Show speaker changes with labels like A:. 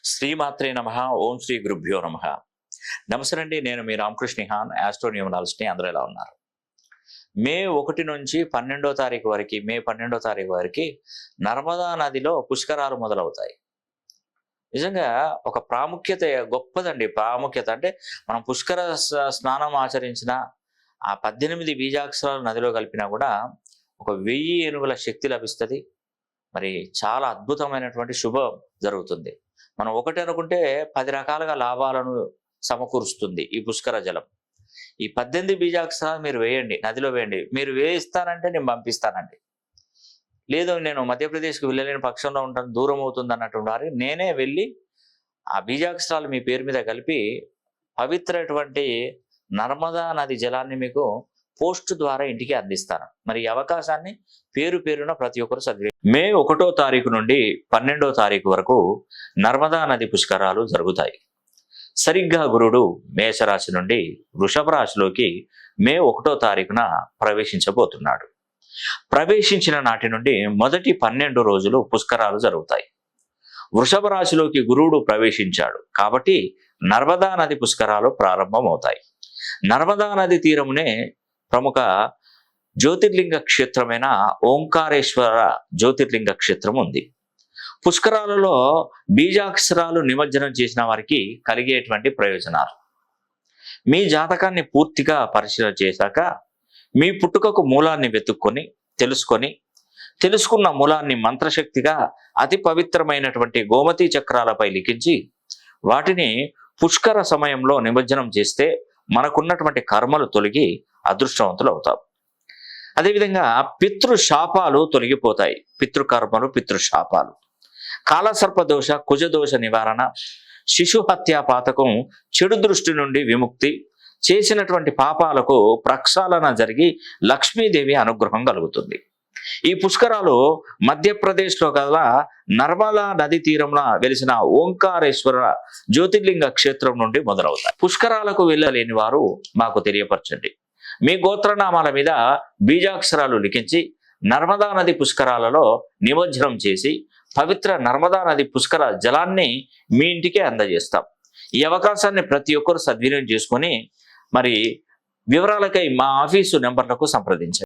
A: శ్రీమాత్రే నమ. ఓం శ్రీ గురుభ్యో నమ. నమస్తే అండి, నేను మీ రామకృష్ణ హాన్, ఆస్ట్రో న్యూమరాలజిస్ట్ని. అందరూ ఎలా ఉన్నారు? మే 1 నుంచి 12వ తారీఖు వరకు, మే 12వ తారీఖు వరకు నర్మదా నదిలో పుష్కరాలు మొదలవుతాయి. నిజంగా ఒక ప్రాముఖ్యత గొప్పదండి. ప్రాముఖ్యత అంటే మనం పుష్కర స్నానం ఆచరించిన ఆ 18 బీజాక్షరాలు నదిలో కలిపినా కూడా ఒక 1000 ఏనుగుల శక్తి లభిస్తుంది. మరి చాలా అద్భుతమైనటువంటి శుభం జరుగుతుంది. మనం ఒకటి అనుకుంటే 10 రకాలుగా లాభాలను సమకూరుస్తుంది ఈ పుష్కర జలం. ఈ 18 బీజాక్షరాలు మీరు వేయండి, నదిలో వేయండి. మీరు వేయిస్తానంటే నేను పంపిస్తానండి. లేదు నేను మధ్యప్రదేశ్కి వెళ్ళలేని పక్షంలో ఉంటాను, దూరం అవుతుంది అన్నటువంటి వారికి నేనే వెళ్ళి ఆ బీజాక్షరాలు మీ పేరు మీద కలిపి పవిత్రటువంటి నర్మదా నది జలాన్ని మీకు పోస్ట్ ద్వారా ఇంటికి అందిస్తాను. మరి ఈ అవకాశాన్ని పేరు పేరున ప్రతి ఒక్కరు మే 1వ తారీఖు నుండి 12వ తారీఖు వరకు నర్మదా నది పుష్కరాలు జరుగుతాయి. సరిగ్గా గురుడు మేషరాశి నుండి వృషభ రాశిలోకి మే 1వ తారీఖున ప్రవేశించబోతున్నాడు. ప్రవేశించిన నాటి నుండి మొదటి 12 రోజులు పుష్కరాలు జరుగుతాయి. వృషభ రాశిలోకి గురువుడు ప్రవేశించాడు కాబట్టి నర్మదా నది పుష్కరాలు ప్రారంభమవుతాయి. నర్మదా నది తీరమునే ప్రముఖ జ్యోతిర్లింగ క్షేత్రమైన ఓంకారేశ్వర జ్యోతిర్లింగ క్షేత్రం ఉంది. పుష్కరాలలో బీజాక్షరాలు నిమజ్జనం చేసిన వారికి కలిగేటువంటి ప్రయోజనాలు. మీ జాతకాన్ని పూర్తిగా పరిశీలన చేశాక మీ పుట్టుకకు మూలాన్ని వెతుక్కొని తెలుసుకున్న మూలాన్ని మంత్రశక్తిగా అతి పవిత్రమైనటువంటి గోమతి చక్రాలపై లిఖించి వాటిని పుష్కర సమయంలో నిమజ్జనం చేస్తే మనకున్నటువంటి కర్మలు తొలగి అదృష్టవంతులు అవుతాం. అదేవిధంగా పితృశాపాలు తొలగిపోతాయి. పితృకర్మలు, పితృశాపాలు, కాలసర్పదోష, కుజదోష నివారణ, శిశు హత్యా పాతకం, చెడు దృష్టి నుండి విముక్తి, చేసినటువంటి పాపాలకు ప్రక్షాళన జరిగి లక్ష్మీదేవి అనుగ్రహం కలుగుతుంది. ఈ పుష్కరాలు మధ్యప్రదేశ్లో గల నర్మదా నది తీరంలో వెలిసిన ఓంకారేశ్వర జ్యోతిర్లింగ క్షేత్రం నుండి మొదలవుతాయి. పుష్కరాలకు వెళ్ళలేని వారు మాకు తెలియపరచండి. మీ గోత్రనామాల మీద బీజాక్షరాలు లిఖించి నర్మదా నది పుష్కరాలలో నిమజ్జనం చేసి పవిత్ర నర్మదా నది పుష్కర జలాన్ని మీ ఇంటికే అందజేస్తాం. ఈ అవకాశాన్ని ప్రతి ఒక్కరు సద్వినియోగం చేసుకొని మరి వివరాలకై మా ఆఫీసు నెంబర్లకు సంప్రదించండి.